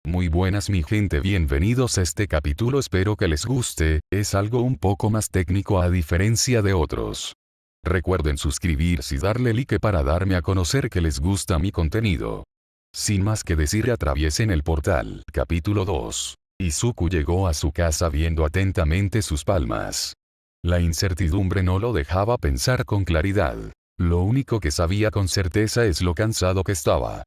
Muy buenas mi gente, bienvenidos a este capítulo, espero que les guste, es algo un poco más técnico a diferencia de otros. Recuerden suscribirse y darle like para darme a conocer que les gusta mi contenido. Sin más que decir, atraviesen el portal. Capítulo 2. Izuku llegó a su casa viendo atentamente sus palmas. La incertidumbre no lo dejaba pensar con claridad. Lo único que sabía con certeza es lo cansado que estaba.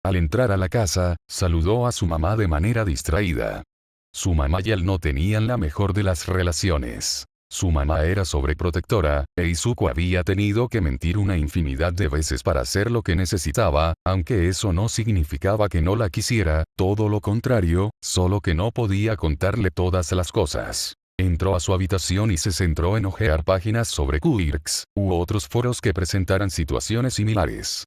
Al entrar a la casa, saludó a su mamá de manera distraída. Su mamá y él no tenían la mejor de las relaciones. Su mamá era sobreprotectora, e Izuku había tenido que mentir una infinidad de veces para hacer lo que necesitaba, aunque eso no significaba que no la quisiera, todo lo contrario, solo que no podía contarle todas las cosas. Entró a su habitación y se centró en hojear páginas sobre Quirks, u otros foros que presentaran situaciones similares.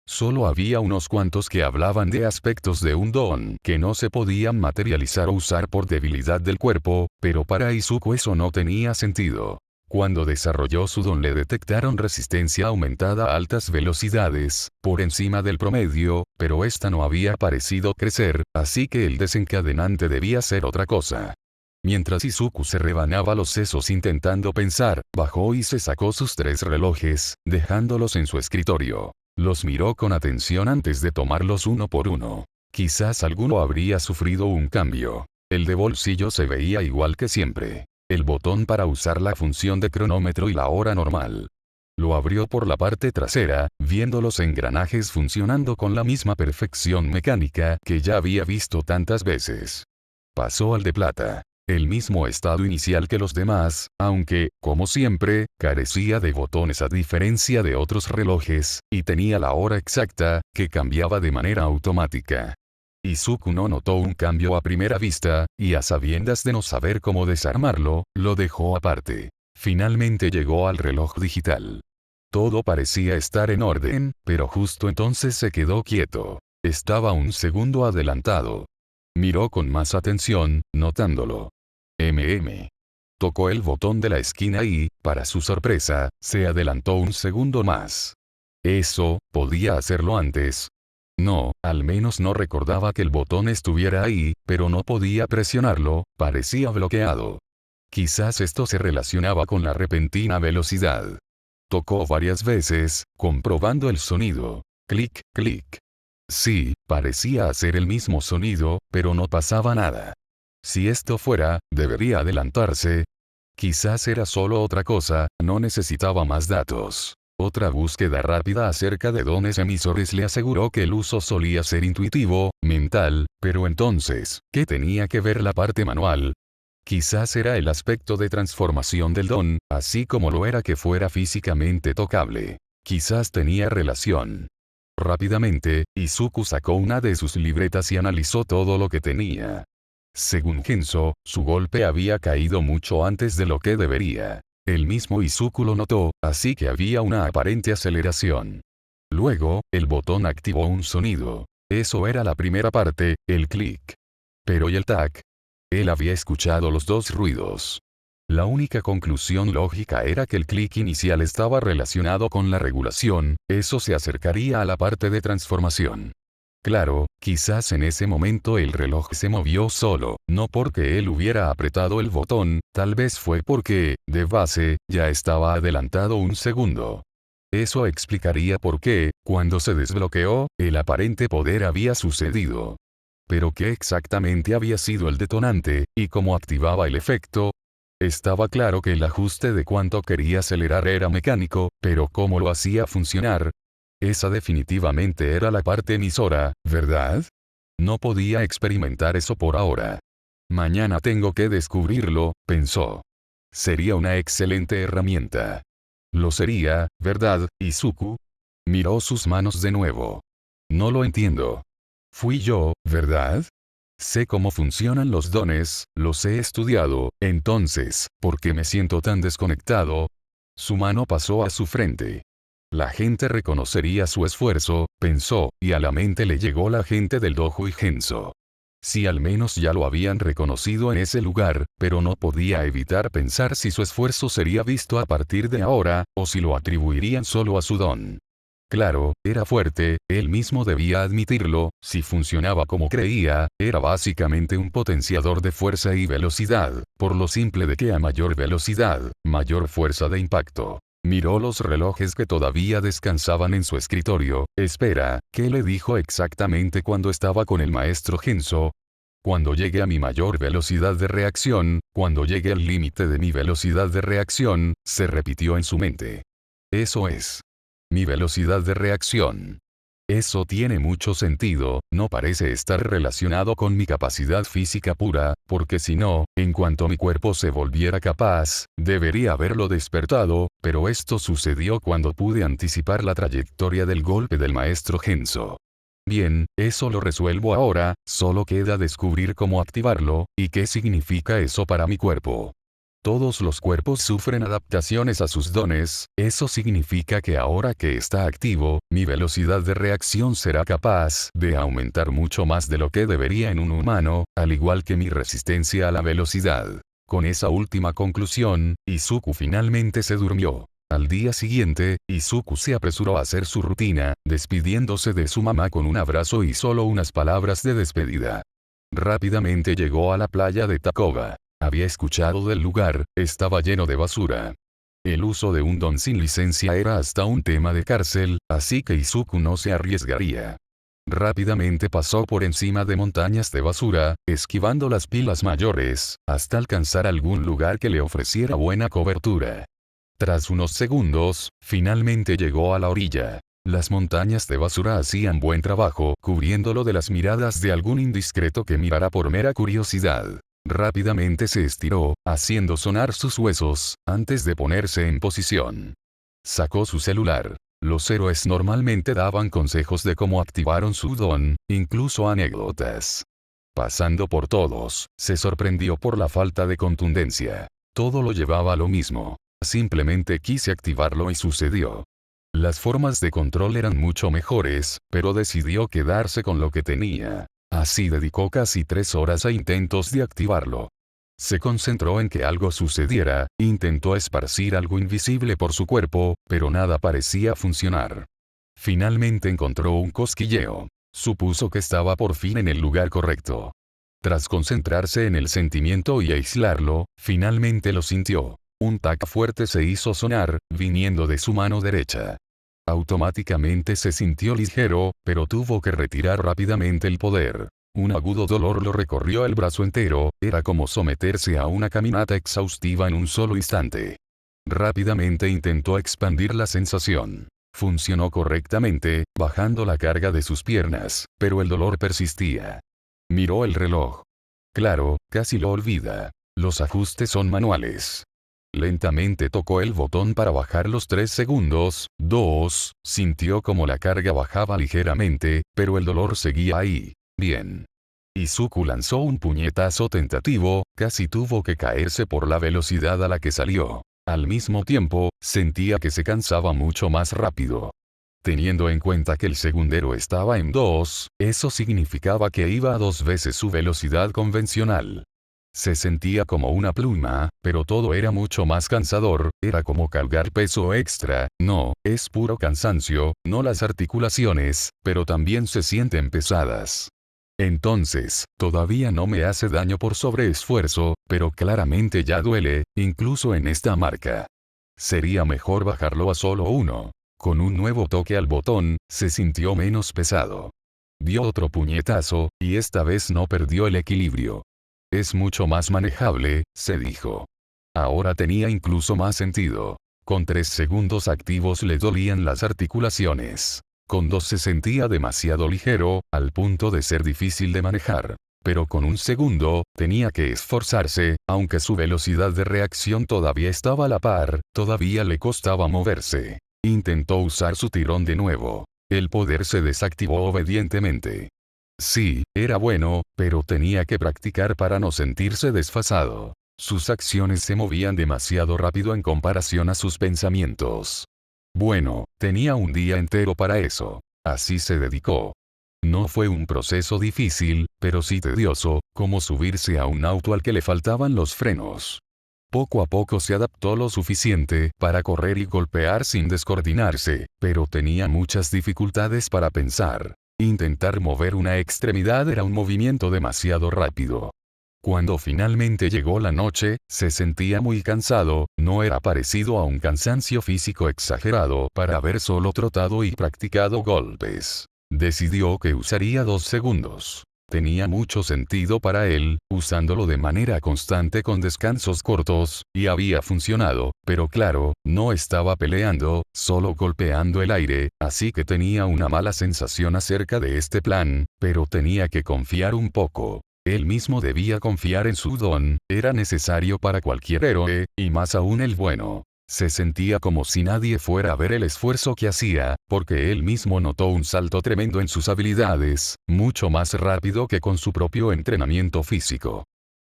Solo había unos cuantos que hablaban de aspectos de un don que no se podían materializar o usar por debilidad del cuerpo, pero para Izuku eso no tenía sentido. Cuando desarrolló su don le detectaron resistencia aumentada a altas velocidades, por encima del promedio, pero esta no había parecido crecer, así que el desencadenante debía ser otra cosa. Mientras Izuku se rebanaba los sesos intentando pensar, bajó y se sacó sus 3 relojes, dejándolos en su escritorio. Los miró con atención antes de tomarlos uno por uno. Quizás alguno habría sufrido un cambio. El de bolsillo se veía igual que siempre. El botón para usar la función de cronómetro y la hora normal. Lo abrió por la parte trasera, viendo los engranajes funcionando con la misma perfección mecánica que ya había visto tantas veces. Pasó al de plata. El mismo estado inicial que los demás, aunque, como siempre, carecía de botones a diferencia de otros relojes, y tenía la hora exacta, que cambiaba de manera automática. Izuku no notó un cambio a primera vista, y a sabiendas de no saber cómo desarmarlo, lo dejó aparte. Finalmente llegó al reloj digital. Todo parecía estar en orden, pero justo entonces se quedó quieto. Estaba un segundo adelantado. Miró con más atención, notándolo. Tocó el botón de la esquina y, para su sorpresa, se adelantó un segundo más. Eso, podía hacerlo antes. No, al menos no recordaba que el botón estuviera ahí, pero no podía presionarlo, parecía bloqueado. Quizás esto se relacionaba con la repentina velocidad. Tocó varias veces, comprobando el sonido. Clic, clic. Sí, parecía hacer el mismo sonido, pero no pasaba nada. Si esto fuera, debería adelantarse. Quizás era solo otra cosa, no necesitaba más datos. Otra búsqueda rápida acerca de dones emisores le aseguró que el uso solía ser intuitivo, mental, pero entonces, ¿qué tenía que ver la parte manual? Quizás era el aspecto de transformación del don, así como lo era que fuera físicamente tocable. Quizás tenía relación. Rápidamente, Izuku sacó una de sus libretas y analizó todo lo que tenía. Según Genso, su golpe había caído mucho antes de lo que debería. El mismo Izuku lo notó, así que había una aparente aceleración. Luego, el botón activó un sonido. Eso era la primera parte, el clic. Pero ¿y el tac? Él había escuchado los 2 ruidos. La única conclusión lógica era que el clic inicial estaba relacionado con la regulación, eso se acercaría a la parte de transformación. Claro, quizás en ese momento el reloj se movió solo, no porque él hubiera apretado el botón, tal vez fue porque, de base, ya estaba adelantado un segundo. Eso explicaría por qué, cuando se desbloqueó, el aparente poder había sucedido. Pero ¿qué exactamente había sido el detonante, y cómo activaba el efecto? Estaba claro que el ajuste de cuánto quería acelerar era mecánico, pero ¿cómo lo hacía funcionar? Esa definitivamente era la parte emisora, ¿verdad? No podía experimentar eso por ahora. Mañana tengo que descubrirlo, pensó. Sería una excelente herramienta. Lo sería, ¿verdad, Izuku? Miró sus manos de nuevo. No lo entiendo. Fui yo, ¿verdad? Sé cómo funcionan los dones, los he estudiado, entonces, ¿por qué me siento tan desconectado? Su mano pasó a su frente. La gente reconocería su esfuerzo, pensó, y a la mente le llegó la gente del dojo y Genso. Si al menos ya lo habían reconocido en ese lugar, pero no podía evitar pensar si su esfuerzo sería visto a partir de ahora, o si lo atribuirían solo a su don. Claro, era fuerte, él mismo debía admitirlo, si funcionaba como creía, era básicamente un potenciador de fuerza y velocidad, por lo simple de que a mayor velocidad, mayor fuerza de impacto. Miró los relojes que todavía descansaban en su escritorio. Espera, ¿qué le dijo exactamente cuando estaba con el maestro Genso? Cuando llegue a mi mayor velocidad de reacción, cuando llegue al límite de mi velocidad de reacción, se repitió en su mente. Eso es. Mi velocidad de reacción. Eso tiene mucho sentido, no parece estar relacionado con mi capacidad física pura, porque si no, en cuanto mi cuerpo se volviera capaz, debería haberlo despertado, pero esto sucedió cuando pude anticipar la trayectoria del golpe del maestro Genso. Bien, eso lo resuelvo ahora, solo queda descubrir cómo activarlo, y qué significa eso para mi cuerpo. Todos los cuerpos sufren adaptaciones a sus dones, eso significa que ahora que está activo, mi velocidad de reacción será capaz de aumentar mucho más de lo que debería en un humano, al igual que mi resistencia a la velocidad. Con esa última conclusión, Izuku finalmente se durmió. Al día siguiente, Izuku se apresuró a hacer su rutina, despidiéndose de su mamá con un abrazo y solo unas palabras de despedida. Rápidamente llegó a la playa de Takoba. Había escuchado del lugar, estaba lleno de basura. El uso de un don sin licencia era hasta un tema de cárcel, así que Izuku no se arriesgaría. Rápidamente pasó por encima de montañas de basura, esquivando las pilas mayores, hasta alcanzar algún lugar que le ofreciera buena cobertura. Tras unos segundos, finalmente llegó a la orilla. Las montañas de basura hacían buen trabajo, cubriéndolo de las miradas de algún indiscreto que mirara por mera curiosidad. Rápidamente se estiró, haciendo sonar sus huesos, antes de ponerse en posición. Sacó su celular. Los héroes normalmente daban consejos de cómo activaron su don, incluso anécdotas. Pasando por todos, se sorprendió por la falta de contundencia. Todo lo llevaba a lo mismo. Simplemente quise activarlo y sucedió. Las formas de control eran mucho mejores, pero decidió quedarse con lo que tenía. Así dedicó casi 3 horas a intentos de activarlo. Se concentró en que algo sucediera, intentó esparcir algo invisible por su cuerpo, pero nada parecía funcionar. Finalmente encontró un cosquilleo. Supuso que estaba por fin en el lugar correcto. Tras concentrarse en el sentimiento y aislarlo, finalmente lo sintió. Un tac fuerte se hizo sonar, viniendo de su mano derecha. Automáticamente se sintió ligero, pero tuvo que retirar rápidamente el poder. Un agudo dolor lo recorrió el brazo entero, era como someterse a una caminata exhaustiva en un solo instante. Rápidamente intentó expandir la sensación. Funcionó correctamente, bajando la carga de sus piernas, pero el dolor persistía. Miró el reloj. Claro, casi lo olvida. Los ajustes son manuales. Lentamente tocó el botón para bajar los 3 segundos, 2, sintió como la carga bajaba ligeramente, pero el dolor seguía ahí. Bien. Izuku lanzó un puñetazo tentativo, casi tuvo que caerse por la velocidad a la que salió. Al mismo tiempo, sentía que se cansaba mucho más rápido. Teniendo en cuenta que el segundero estaba en 2, eso significaba que iba a 2 veces su velocidad convencional. Se sentía como una pluma, pero todo era mucho más cansador, era como cargar peso extra, no, es puro cansancio, no las articulaciones, pero también se sienten pesadas. Entonces, todavía no me hace daño por sobreesfuerzo, pero claramente ya duele, incluso en esta marca. Sería mejor bajarlo a solo 1. Con un nuevo toque al botón, se sintió menos pesado. Dio otro puñetazo, y esta vez no perdió el equilibrio. Es mucho más manejable, se dijo. Ahora tenía incluso más sentido. Con 3 segundos activos le dolían las articulaciones. Con 2 se sentía demasiado ligero, al punto de ser difícil de manejar. Pero con 1 segundo, tenía que esforzarse, aunque su velocidad de reacción todavía estaba a la par, todavía le costaba moverse. Intentó usar su tirón de nuevo. El poder se desactivó obedientemente. Sí, era bueno, pero tenía que practicar para no sentirse desfasado. Sus acciones se movían demasiado rápido en comparación a sus pensamientos. Bueno, tenía un día entero para eso. Así se dedicó. No fue un proceso difícil, pero sí tedioso, como subirse a un auto al que le faltaban los frenos. Poco a poco se adaptó lo suficiente para correr y golpear sin descoordinarse, pero tenía muchas dificultades para pensar. Intentar mover una extremidad era un movimiento demasiado rápido. Cuando finalmente llegó la noche, se sentía muy cansado, no era parecido a un cansancio físico exagerado para haber solo trotado y practicado golpes. Decidió que usaría 2 segundos. Tenía mucho sentido para él, usándolo de manera constante con descansos cortos, y había funcionado, pero claro, no estaba peleando, solo golpeando el aire, así que tenía una mala sensación acerca de este plan, pero tenía que confiar un poco. Él mismo debía confiar en su don, era necesario para cualquier héroe, y más aún el bueno. Se sentía como si nadie fuera a ver el esfuerzo que hacía, porque él mismo notó un salto tremendo en sus habilidades, mucho más rápido que con su propio entrenamiento físico.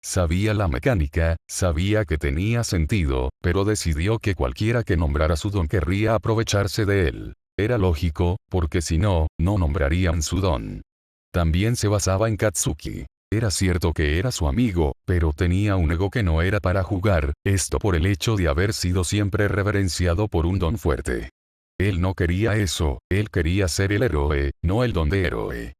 Sabía la mecánica, sabía que tenía sentido, pero decidió que cualquiera que nombrara su don querría aprovecharse de él. Era lógico, porque si no, no nombrarían su don. También se basaba en Katsuki. Era cierto que era su amigo, pero tenía un ego que no era para jugar, esto por el hecho de haber sido siempre reverenciado por un don fuerte. Él no quería eso, él quería ser el héroe, no el don de héroe.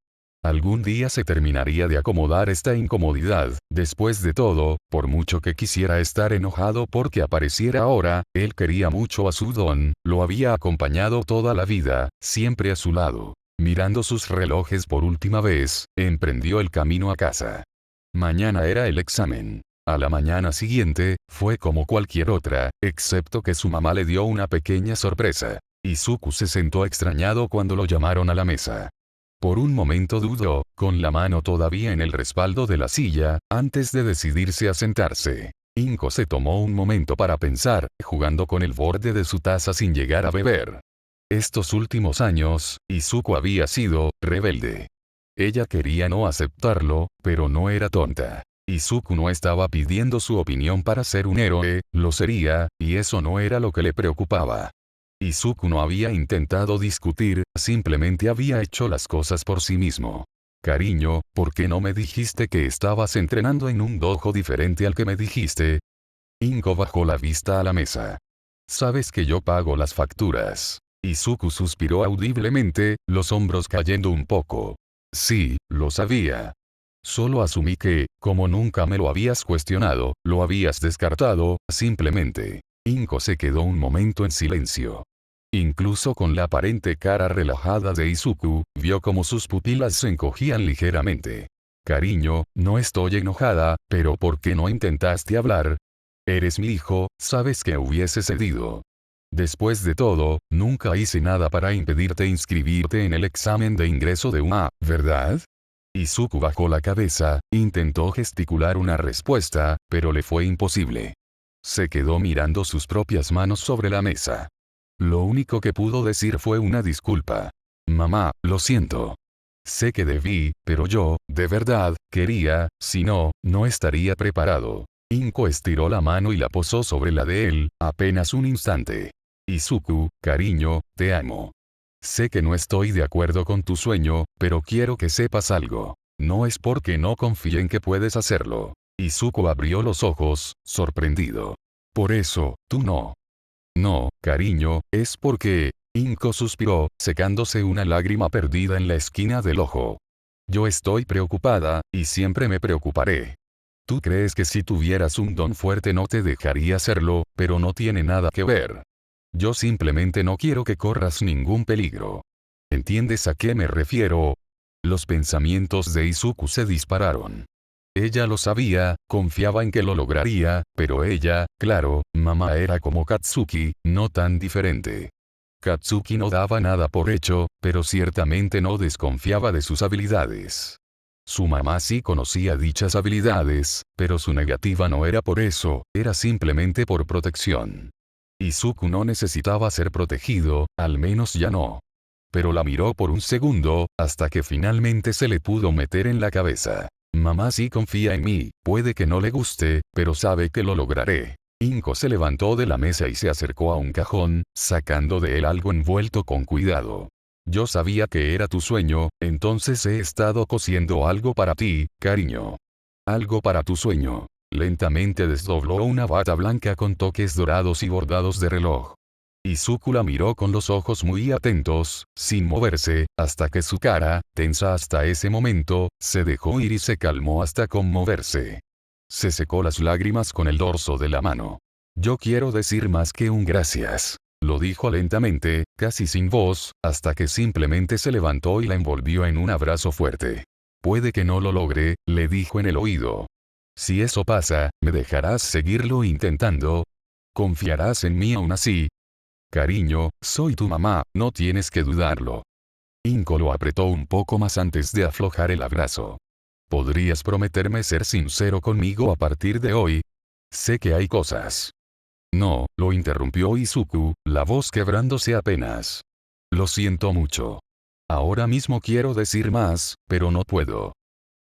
Algún día se terminaría de acomodar esta incomodidad, después de todo, por mucho que quisiera estar enojado porque apareciera ahora, él quería mucho a su don, lo había acompañado toda la vida, siempre a su lado. Mirando sus relojes por última vez, emprendió el camino a casa. Mañana era el examen. A la mañana siguiente, fue como cualquier otra, excepto que su mamá le dio una pequeña sorpresa. Izuku se sentó extrañado cuando lo llamaron a la mesa. Por un momento dudó, con la mano todavía en el respaldo de la silla, antes de decidirse a sentarse. Inko se tomó un momento para pensar, jugando con el borde de su taza sin llegar a beber. Estos últimos años, Izuku había sido rebelde. Ella quería no aceptarlo, pero no era tonta. Izuku no estaba pidiendo su opinión para ser un héroe, lo sería, y eso no era lo que le preocupaba. Izuku no había intentado discutir, simplemente había hecho las cosas por sí mismo. Cariño, ¿por qué no me dijiste que estabas entrenando en un dojo diferente al que me dijiste? Inko bajó la vista a la mesa. Sabes que yo pago las facturas. Izuku suspiró audiblemente, los hombros cayendo un poco. Sí, lo sabía. Solo asumí que, como nunca me lo habías cuestionado, lo habías descartado, simplemente. Inko se quedó un momento en silencio. Incluso con la aparente cara relajada de Izuku, vio como sus pupilas se encogían ligeramente. Cariño, no estoy enojada, pero ¿por qué no intentaste hablar? Eres mi hijo, sabes que hubiese cedido. Después de todo, nunca hice nada para impedirte inscribirte en el examen de ingreso de UA, ¿verdad? Izuku bajó la cabeza, intentó gesticular una respuesta, pero le fue imposible. Se quedó mirando sus propias manos sobre la mesa. Lo único que pudo decir fue una disculpa. Mamá, lo siento. Sé que debí, pero yo, de verdad, quería, si no, no estaría preparado. Inko estiró la mano y la posó sobre la de él, apenas un instante. Izuku, cariño, te amo. Sé que no estoy de acuerdo con tu sueño, pero quiero que sepas algo. No es porque no confíe en que puedes hacerlo. Izuku abrió los ojos, sorprendido. Por eso, tú no. No, cariño, es porque... Inko suspiró, secándose una lágrima perdida en la esquina del ojo. Yo estoy preocupada, y siempre me preocuparé. Tú crees que si tuvieras un don fuerte no te dejaría hacerlo, pero no tiene nada que ver. Yo simplemente no quiero que corras ningún peligro. ¿Entiendes a qué me refiero? Los pensamientos de Izuku se dispararon. Ella lo sabía, confiaba en que lo lograría, pero ella, claro, mamá era como Katsuki, no tan diferente. Katsuki no daba nada por hecho, pero ciertamente no desconfiaba de sus habilidades. Su mamá sí conocía dichas habilidades, pero su negativa no era por eso, era simplemente por protección. Izuku no necesitaba ser protegido, al menos ya no. Pero la miró por un segundo, hasta que finalmente se le pudo meter en la cabeza. Mamá sí confía en mí, puede que no le guste, pero sabe que lo lograré. Inko se levantó de la mesa y se acercó a un cajón, sacando de él algo envuelto con cuidado. Yo sabía que era tu sueño, entonces he estado cosiendo algo para ti, cariño. Algo para tu sueño. Lentamente desdobló una bata blanca con toques dorados y bordados de reloj. Izuku la miró con los ojos muy atentos, sin moverse, hasta que su cara, tensa hasta ese momento, se dejó ir y se calmó hasta conmoverse. Se secó las lágrimas con el dorso de la mano. «Yo quiero decir más que un gracias», lo dijo lentamente, casi sin voz, hasta que simplemente se levantó y la envolvió en un abrazo fuerte. «Puede que no lo logre», le dijo en el oído. «Si eso pasa, ¿me dejarás seguirlo intentando? ¿Confiarás en mí aún así? Cariño, soy tu mamá, no tienes que dudarlo». Inko lo apretó un poco más antes de aflojar el abrazo. «¿Podrías prometerme ser sincero conmigo a partir de hoy? Sé que hay cosas». «No», lo interrumpió Izuku, la voz quebrándose apenas. «Lo siento mucho. Ahora mismo quiero decir más, pero no puedo.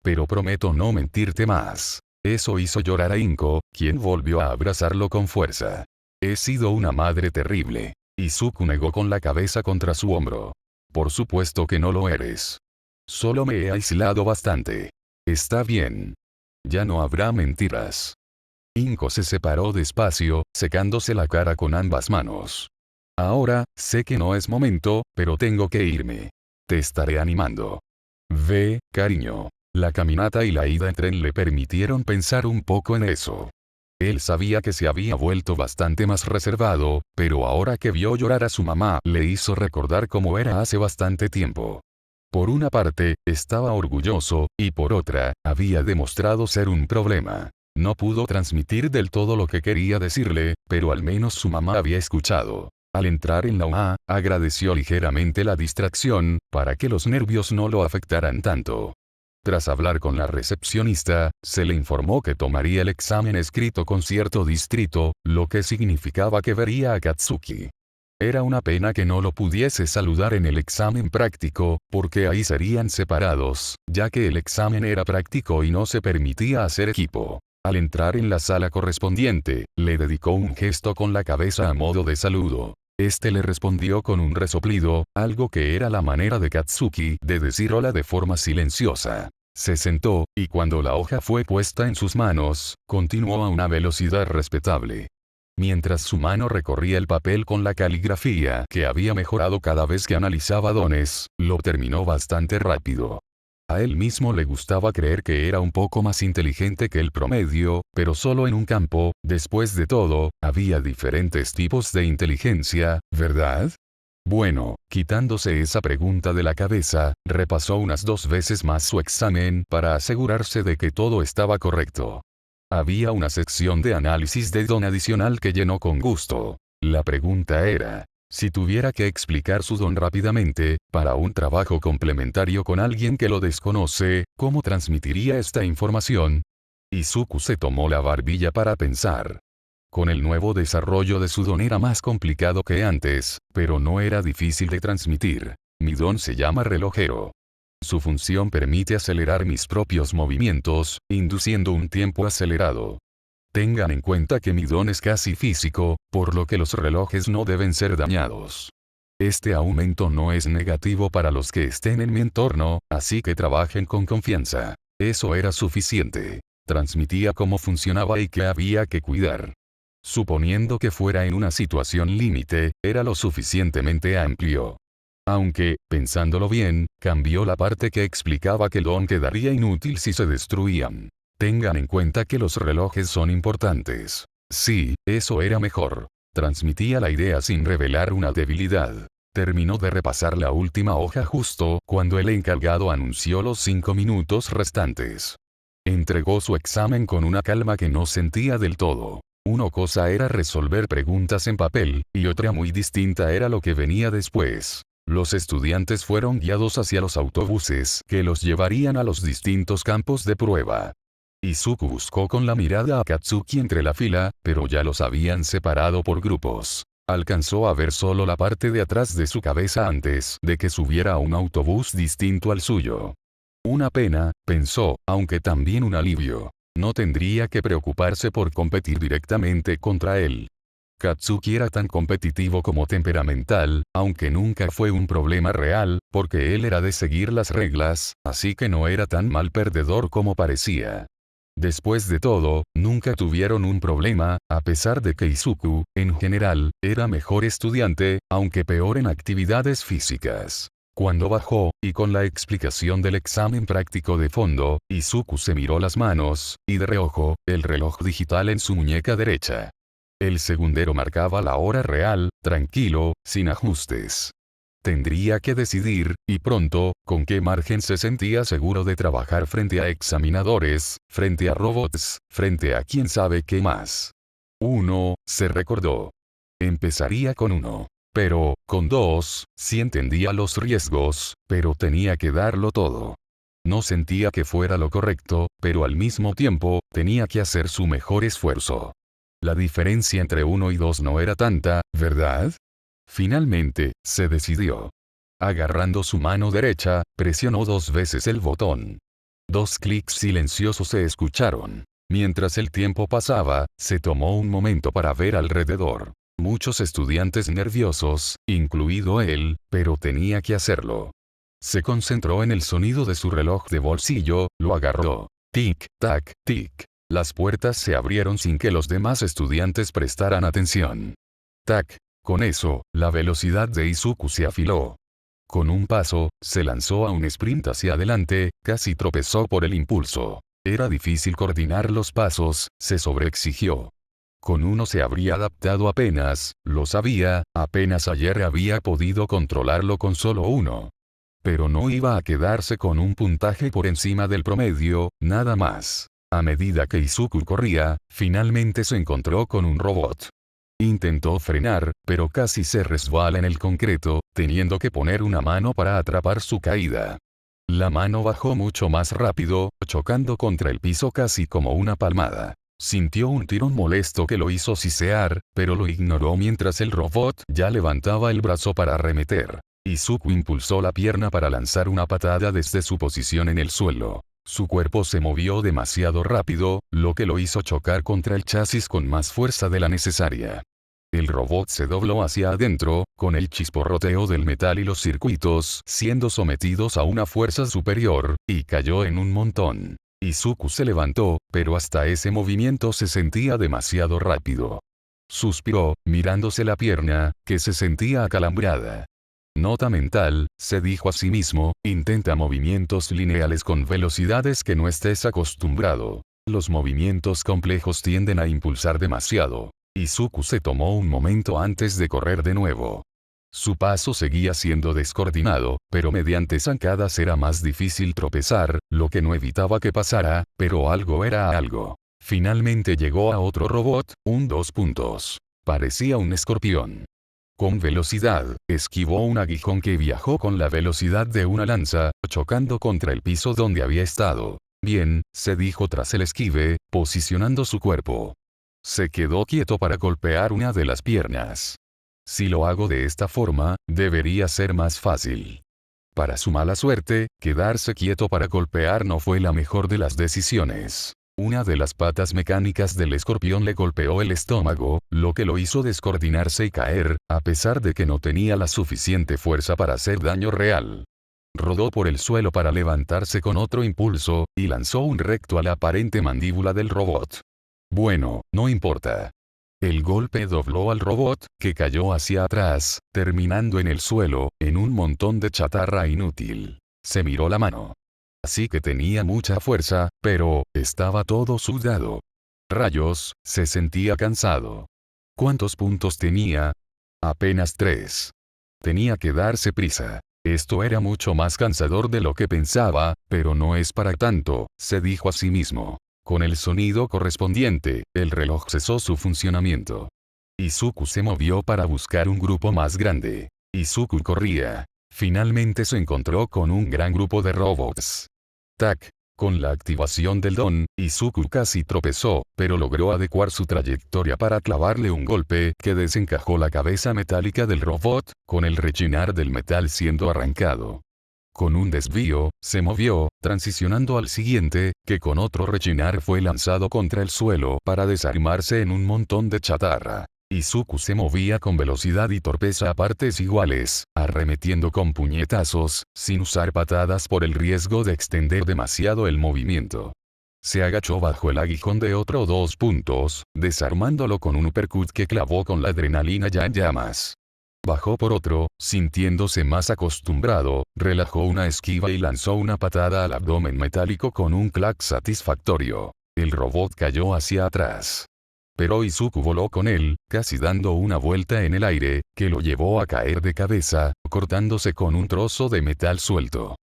Pero prometo no mentirte más». Eso hizo llorar a Inko, quien volvió a abrazarlo con fuerza. «He sido una madre terrible». Izuku negó con la cabeza contra su hombro. «Por supuesto que no lo eres. Solo me he aislado bastante. Está bien. Ya no habrá mentiras». Inko se separó despacio, secándose la cara con ambas manos. «Ahora, sé que no es momento, pero tengo que irme. Te estaré animando. Ve, cariño». La caminata y la ida en tren le permitieron pensar un poco en eso. Él sabía que se había vuelto bastante más reservado, pero ahora que vio llorar a su mamá le hizo recordar cómo era hace bastante tiempo. Por una parte, estaba orgulloso, y por otra, había demostrado ser un problema. No pudo transmitir del todo lo que quería decirle, pero al menos su mamá había escuchado. Al entrar en la UA, agradeció ligeramente la distracción, para que los nervios no lo afectaran tanto. Tras hablar con la recepcionista, se le informó que tomaría el examen escrito con cierto distrito, lo que significaba que vería a Katsuki. Era una pena que no lo pudiese saludar en el examen práctico, porque ahí serían separados, ya que el examen era práctico y no se permitía hacer equipo. Al entrar en la sala correspondiente, le dedicó un gesto con la cabeza a modo de saludo. Este le respondió con un resoplido, algo que era la manera de Katsuki de decir hola de forma silenciosa. Se sentó, y cuando la hoja fue puesta en sus manos, continuó a una velocidad respetable. Mientras su mano recorría el papel con la caligrafía que había mejorado cada vez que analizaba dones, lo terminó bastante rápido. A él mismo le gustaba creer que era un poco más inteligente que el promedio, pero solo en un campo. Después de todo, había diferentes tipos de inteligencia, ¿verdad? Bueno, quitándose esa pregunta de la cabeza, repasó unas 2 veces más su examen para asegurarse de que todo estaba correcto. Había una sección de análisis de don adicional que llenó con gusto. La pregunta era: si tuviera que explicar su don rápidamente, para un trabajo complementario con alguien que lo desconoce, ¿cómo transmitiría esta información? Izuku se tomó la barbilla para pensar. Con el nuevo desarrollo de su don era más complicado que antes, pero no era difícil de transmitir. Mi don se llama relojero. Su función permite acelerar mis propios movimientos, induciendo un tiempo acelerado. Tengan en cuenta que mi don es casi físico, por lo que los relojes no deben ser dañados. Este aumento no es negativo para los que estén en mi entorno, así que trabajen con confianza. Eso era suficiente. Transmitía cómo funcionaba y qué había que cuidar. Suponiendo que fuera en una situación límite, era lo suficientemente amplio. Aunque, pensándolo bien, cambió la parte que explicaba que el don quedaría inútil si se destruían. Tengan en cuenta que los relojes son importantes. Sí, eso era mejor. Transmitía la idea sin revelar una debilidad. Terminó de repasar la última hoja justo cuando el encargado anunció los 5 minutos restantes. Entregó su examen con una calma que no sentía del todo. Una cosa era resolver preguntas en papel, y otra muy distinta era lo que venía después. Los estudiantes fueron guiados hacia los autobuses que los llevarían a los distintos campos de prueba. Izuku buscó con la mirada a Katsuki entre la fila, pero ya los habían separado por grupos. Alcanzó a ver solo la parte de atrás de su cabeza antes de que subiera a un autobús distinto al suyo. Una pena, pensó, aunque también un alivio. No tendría que preocuparse por competir directamente contra él. Katsuki era tan competitivo como temperamental, aunque nunca fue un problema real, porque él era de seguir las reglas, así que no era tan mal perdedor como parecía. Después de todo, nunca tuvieron un problema, a pesar de que Izuku, en general, era mejor estudiante, aunque peor en actividades físicas. Cuando bajó, y con la explicación del examen práctico de fondo, Izuku se miró las manos, y de reojo, el reloj digital en su muñeca derecha. El segundero marcaba la hora real, tranquilo, sin ajustes. Tendría que decidir, y pronto, con qué margen se sentía seguro de trabajar frente a examinadores, frente a robots, frente a quién sabe qué más. Uno, se recordó. Empezaría con uno. Pero, con dos, sí entendía los riesgos, pero tenía que darlo todo. No sentía que fuera lo correcto, pero al mismo tiempo, tenía que hacer su mejor esfuerzo. La diferencia entre 1 y 2 no era tanta, ¿verdad? Finalmente, se decidió. Agarrando su mano derecha, presionó 2 veces el botón. 2 clics silenciosos se escucharon. Mientras el tiempo pasaba, se tomó un momento para ver alrededor. Muchos estudiantes nerviosos, incluido él, pero tenía que hacerlo. Se concentró en el sonido de su reloj de bolsillo, lo agarró. Tic, tac, tic. Las puertas se abrieron sin que los demás estudiantes prestaran atención. Tac. Con eso, la velocidad de Izuku se afiló. Con un paso, se lanzó a un sprint hacia adelante, casi tropezó por el impulso. Era difícil coordinar los pasos, se sobreexigió. Con uno se habría adaptado apenas, lo sabía, apenas ayer había podido controlarlo con solo uno. Pero no iba a quedarse con un puntaje por encima del promedio, nada más. A medida que Izuku corría, finalmente se encontró con un robot. Intentó frenar, pero casi se resbala en el concreto, teniendo que poner una mano para atrapar su caída. La mano bajó mucho más rápido, chocando contra el piso casi como una palmada. Sintió un tirón molesto que lo hizo sisear, pero lo ignoró mientras el robot ya levantaba el brazo para arremeter. Izuku impulsó la pierna para lanzar una patada desde su posición en el suelo. Su cuerpo se movió demasiado rápido, lo que lo hizo chocar contra el chasis con más fuerza de la necesaria. El robot se dobló hacia adentro, con el chisporroteo del metal y los circuitos siendo sometidos a una fuerza superior, y cayó en un montón. Izuku se levantó, pero hasta ese movimiento se sentía demasiado rápido. Suspiró, mirándose la pierna, que se sentía acalambrada. Nota mental, se dijo a sí mismo, intenta movimientos lineales con velocidades que no estés acostumbrado. Los movimientos complejos tienden a impulsar demasiado. Izuku se tomó un momento antes de correr de nuevo. Su paso seguía siendo descoordinado, pero mediante zancadas era más difícil tropezar, lo que no evitaba que pasara, pero algo era algo. Finalmente llegó a otro robot, un 2 puntos. Parecía un escorpión. Con velocidad, esquivó un aguijón que viajó con la velocidad de una lanza, chocando contra el piso donde había estado. Bien, se dijo tras el esquive, posicionando su cuerpo. Se quedó quieto para golpear una de las piernas. Si lo hago de esta forma, debería ser más fácil. Para su mala suerte, quedarse quieto para golpear no fue la mejor de las decisiones. Una de las patas mecánicas del escorpión le golpeó el estómago, lo que lo hizo descoordinarse y caer, a pesar de que no tenía la suficiente fuerza para hacer daño real. Rodó por el suelo para levantarse con otro impulso, y lanzó un recto a la aparente mandíbula del robot. Bueno, no importa. El golpe dobló al robot, que cayó hacia atrás, terminando en el suelo, en un montón de chatarra inútil. Se miró la mano. Así que tenía mucha fuerza, pero, estaba todo sudado. Rayos, se sentía cansado. ¿Cuántos puntos tenía? Apenas 3. Tenía que darse prisa. Esto era mucho más cansador de lo que pensaba, pero no es para tanto, se dijo a sí mismo. Con el sonido correspondiente, el reloj cesó su funcionamiento. Izuku se movió para buscar un grupo más grande. Izuku corría. Finalmente se encontró con un gran grupo de robots. Tac. Con la activación del don, Izuku casi tropezó, pero logró adecuar su trayectoria para clavarle un golpe que desencajó la cabeza metálica del robot, con el rechinar del metal siendo arrancado. Con un desvío, se movió, transicionando al siguiente, que con otro rechinar fue lanzado contra el suelo para desarmarse en un montón de chatarra. Izuku se movía con velocidad y torpeza a partes iguales, arremetiendo con puñetazos, sin usar patadas por el riesgo de extender demasiado el movimiento. Se agachó bajo el aguijón de otro 2 puntos, desarmándolo con un uppercut que clavó con la adrenalina ya en llamas. Bajó por otro, sintiéndose más acostumbrado, relajó una esquiva y lanzó una patada al abdomen metálico con un clac satisfactorio. El robot cayó hacia atrás. Pero Izuku voló con él, casi dando una vuelta en el aire, que lo llevó a caer de cabeza, cortándose con un trozo de metal suelto.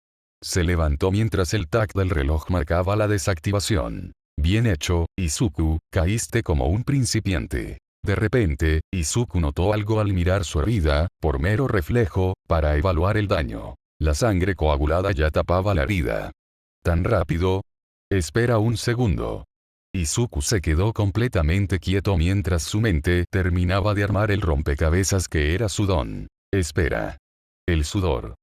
Se levantó mientras el tac del reloj marcaba la desactivación. Bien hecho, Izuku, caíste como un principiante. De repente, Izuku notó algo al mirar su herida, por mero reflejo, para evaluar el daño. La sangre coagulada ya tapaba la herida. ¿Tan rápido? Espera un segundo. Izuku se quedó completamente quieto mientras su mente terminaba de armar el rompecabezas que era su don. Espera. El sudor.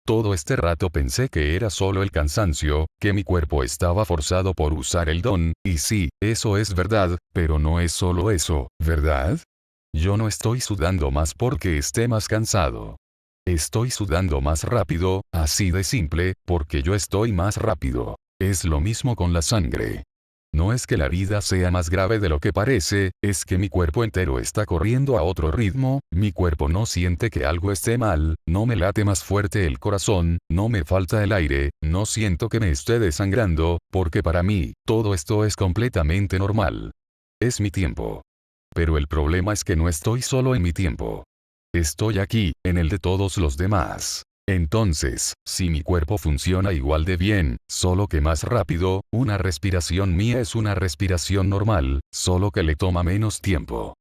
Todo este rato pensé que era solo el cansancio, que mi cuerpo estaba forzado por usar el don, y sí, eso es verdad, pero no es solo eso, ¿verdad? Yo no estoy sudando más porque esté más cansado. Estoy sudando más rápido, así de simple, porque yo estoy más rápido. Es lo mismo con la sangre. No es que la herida sea más grave de lo que parece, es que mi cuerpo entero está corriendo a otro ritmo, mi cuerpo no siente que algo esté mal, no me late más fuerte el corazón, no me falta el aire, no siento que me esté desangrando, porque para mí, todo esto es completamente normal. Es mi tiempo. Pero el problema es que no estoy solo en mi tiempo. Estoy aquí, en el de todos los demás. Entonces, si mi cuerpo funciona igual de bien, solo que más rápido, una respiración mía es una respiración normal, solo que le toma menos tiempo.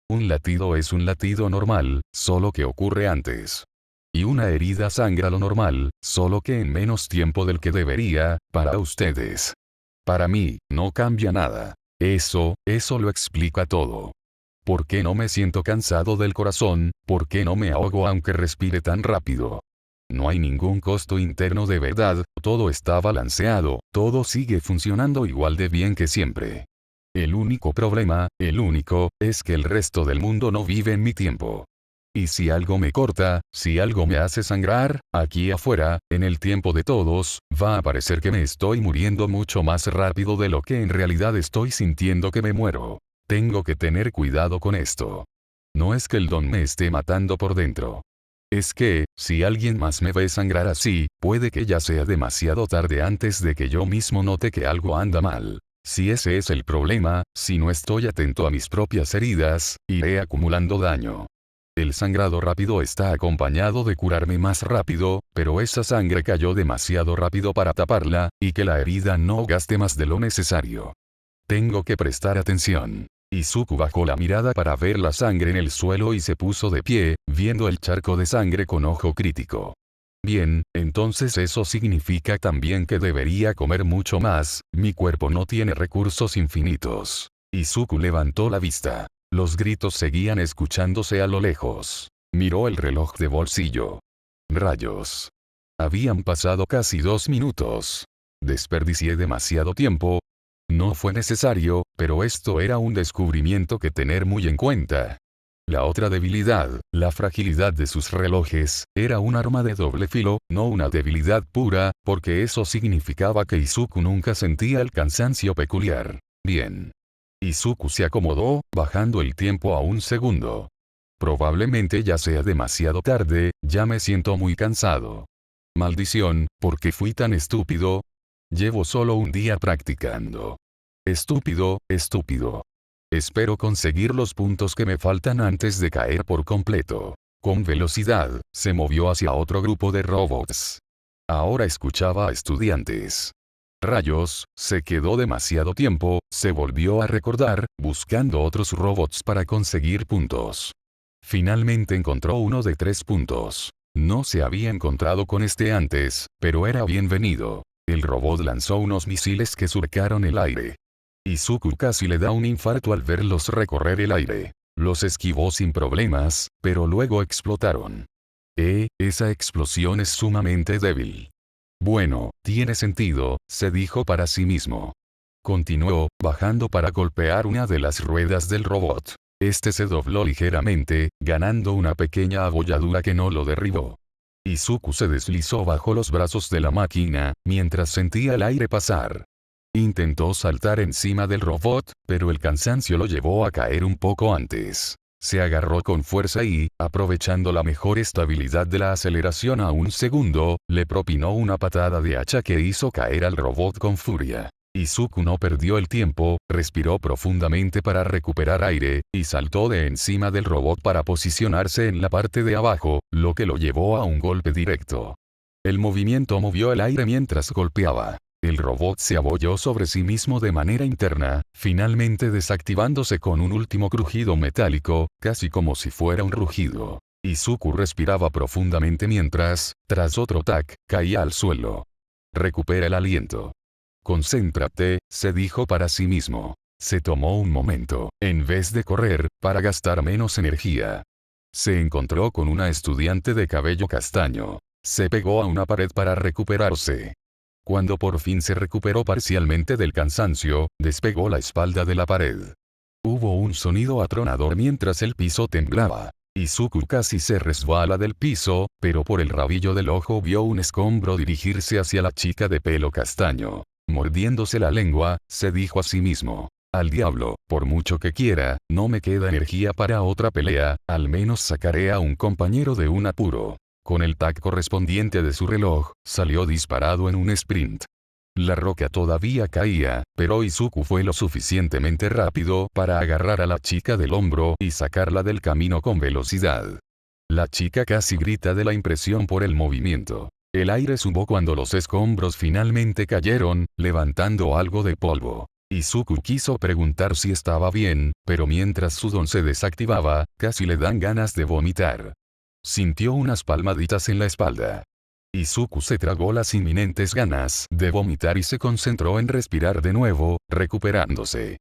Un latido es un latido normal, solo que ocurre antes. Y una herida sangra lo normal, solo que en menos tiempo del que debería, para ustedes. Para mí, no cambia nada. Eso lo explica todo. ¿Por qué no me siento cansado del corazón? ¿Por qué no me ahogo aunque respire tan rápido? No hay ningún costo interno de verdad, todo está balanceado, todo sigue funcionando igual de bien que siempre. El único problema, es que el resto del mundo no vive en mi tiempo. Y si algo me corta, si algo me hace sangrar, aquí afuera, en el tiempo de todos, va a parecer que me estoy muriendo mucho más rápido de lo que en realidad estoy sintiendo que me muero. Tengo que tener cuidado con esto. No es que el don me esté matando por dentro. Es que, si alguien más me ve sangrar así, puede que ya sea demasiado tarde antes de que yo mismo note que algo anda mal. Si ese es el problema, si no estoy atento a mis propias heridas, iré acumulando daño. El sangrado rápido está acompañado de curarme más rápido, pero esa sangre cayó demasiado rápido para taparla, y que la herida no gaste más de lo necesario. Tengo que prestar atención. Izuku bajó la mirada para ver la sangre en el suelo y se puso de pie, viendo el charco de sangre con ojo crítico. Bien, entonces eso significa también que debería comer mucho más, mi cuerpo no tiene recursos infinitos. Izuku levantó la vista. Los gritos seguían escuchándose a lo lejos. Miró el reloj de bolsillo. Rayos. Habían pasado casi 2 minutos. Desperdicié demasiado tiempo. No fue necesario, pero esto era un descubrimiento que tener muy en cuenta. La otra debilidad, la fragilidad de sus relojes, era un arma de doble filo, no una debilidad pura, porque eso significaba que Izuku nunca sentía el cansancio peculiar. Bien. Izuku se acomodó, bajando el tiempo a 1 segundo. Probablemente ya sea demasiado tarde, ya me siento muy cansado. Maldición, ¿por qué fui tan estúpido? Llevo solo un día practicando. Estúpido, estúpido. Espero conseguir los puntos que me faltan antes de caer por completo. Con velocidad, se movió hacia otro grupo de robots. Ahora escuchaba a estudiantes. Rayos, se quedó demasiado tiempo, se volvió a recordar, buscando otros robots para conseguir puntos. Finalmente encontró uno de 3 puntos. No se había encontrado con este antes, pero era bienvenido. El robot lanzó unos misiles que surcaron el aire. Izuku casi le da un infarto al verlos recorrer el aire. Los esquivó sin problemas, pero luego explotaron. Esa explosión es sumamente débil. Bueno, tiene sentido, se dijo para sí mismo. Continuó, bajando para golpear una de las ruedas del robot. Este se dobló ligeramente, ganando una pequeña abolladura que no lo derribó. Izuku se deslizó bajo los brazos de la máquina, mientras sentía el aire pasar. Intentó saltar encima del robot, pero el cansancio lo llevó a caer un poco antes. Se agarró con fuerza y, aprovechando la mejor estabilidad de la aceleración a un segundo, le propinó una patada de hacha que hizo caer al robot con furia. Izuku no perdió el tiempo, respiró profundamente para recuperar aire, y saltó de encima del robot para posicionarse en la parte de abajo, lo que lo llevó a un golpe directo. El movimiento movió el aire mientras golpeaba. El robot se abolló sobre sí mismo de manera interna, finalmente desactivándose con un último crujido metálico, casi como si fuera un rugido. Izuku respiraba profundamente mientras, tras otro tac, caía al suelo. Recupera el aliento. Concéntrate, se dijo para sí mismo. Se tomó un momento, en vez de correr, para gastar menos energía. Se encontró con una estudiante de cabello castaño. Se pegó a una pared para recuperarse. Cuando por fin se recuperó parcialmente del cansancio, despegó la espalda de la pared. Hubo un sonido atronador mientras el piso temblaba. Izuku casi se resbala del piso, pero por el rabillo del ojo vio un escombro dirigirse hacia la chica de pelo castaño. Mordiéndose la lengua, se dijo a sí mismo. Al diablo, por mucho que quiera, no me queda energía para otra pelea, al menos sacaré a un compañero de un apuro. Con el tac correspondiente de su reloj, salió disparado en un sprint. La roca todavía caía, pero Izuku fue lo suficientemente rápido para agarrar a la chica del hombro y sacarla del camino con velocidad. La chica casi grita de la impresión por el movimiento. El aire zumbó cuando los escombros finalmente cayeron, levantando algo de polvo. Izuku quiso preguntar si estaba bien, pero mientras su don se desactivaba, casi le dan ganas de vomitar. Sintió unas palmaditas en la espalda. Izuku se tragó las inminentes ganas de vomitar y se concentró en respirar de nuevo, recuperándose.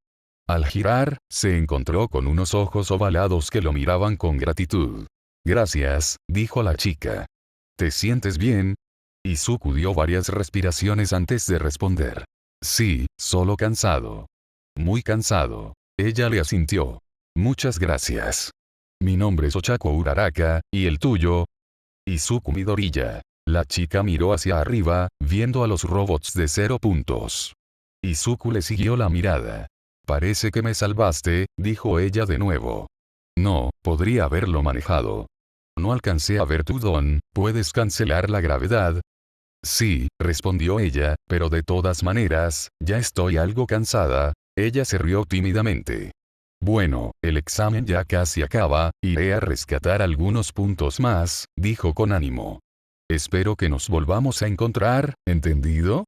Al girar, se encontró con unos ojos ovalados que lo miraban con gratitud. Gracias, dijo la chica. ¿Te sientes bien? Izuku dio varias respiraciones antes de responder. Sí, solo cansado. Muy cansado. Ella le asintió. Muchas gracias. Mi nombre es Ochako Uraraka, ¿y el tuyo? Izuku Midoriya. La chica miró hacia arriba, viendo a los robots de 0 puntos. Izuku le siguió la mirada. Parece que me salvaste, dijo ella de nuevo. No, podría haberlo manejado. No alcancé a ver tu don, ¿puedes cancelar la gravedad? Sí, respondió ella, pero de todas maneras, ya estoy algo cansada. Ella se rió tímidamente. Bueno, el examen ya casi acaba, iré a rescatar algunos puntos más, dijo con ánimo. Espero que nos volvamos a encontrar, ¿entendido?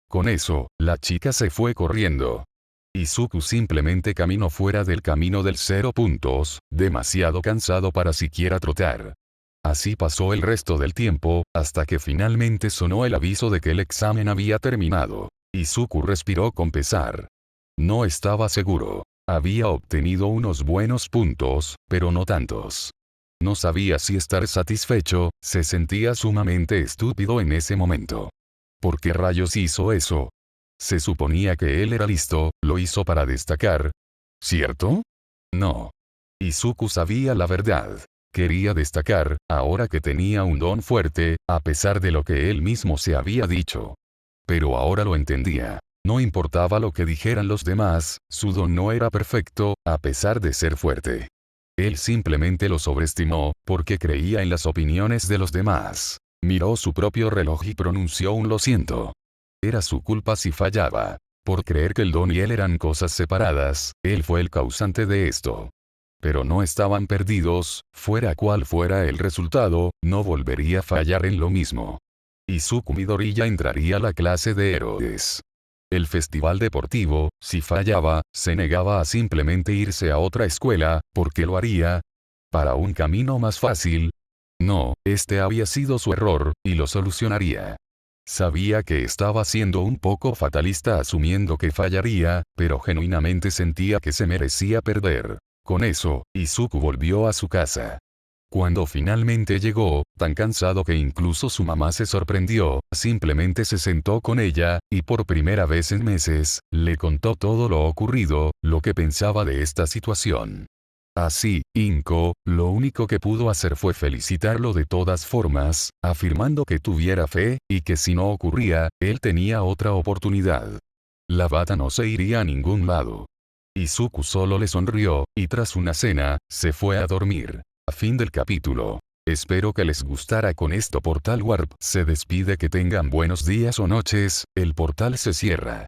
Con eso, la chica se fue corriendo. Izuku simplemente caminó fuera del camino del 0 puntos, demasiado cansado para siquiera trotar. Así pasó el resto del tiempo, hasta que finalmente sonó el aviso de que el examen había terminado. Izuku respiró con pesar. No estaba seguro. Había obtenido unos buenos puntos, pero no tantos. No sabía si estar satisfecho, se sentía sumamente estúpido en ese momento. ¿Por qué rayos hizo eso? Se suponía que él era listo, lo hizo para destacar. ¿Cierto? No. Izuku sabía la verdad. Quería destacar, ahora que tenía un don fuerte, a pesar de lo que él mismo se había dicho. Pero ahora lo entendía. No importaba lo que dijeran los demás, su don no era perfecto, a pesar de ser fuerte. Él simplemente lo sobreestimó, porque creía en las opiniones de los demás. Miró su propio reloj y pronunció un lo siento. Era su culpa si fallaba. Por creer que el don y él eran cosas separadas, él fue el causante de esto. Pero no estaban perdidos, fuera cual fuera el resultado, no volvería a fallar en lo mismo. Izuku Midoriya entraría a la clase de héroes. El festival deportivo, si fallaba, se negaba a simplemente irse a otra escuela, ¿por qué lo haría? ¿Para un camino más fácil? No, este había sido su error, y lo solucionaría. Sabía que estaba siendo un poco fatalista asumiendo que fallaría, pero genuinamente sentía que se merecía perder. Con eso, Izuku volvió a su casa. Cuando finalmente llegó, tan cansado que incluso su mamá se sorprendió, simplemente se sentó con ella, y por primera vez en meses, le contó todo lo ocurrido, lo que pensaba de esta situación. Así, Inko, lo único que pudo hacer fue felicitarlo de todas formas, afirmando que tuviera fe, y que si no ocurría, él tenía otra oportunidad. La bata no se iría a ningún lado. Izuku solo le sonrió, y tras una cena, se fue a dormir. A fin del capítulo. Espero que les gustara. Con esto Portal Warp se despide. Que tengan buenos días o noches, el portal se cierra.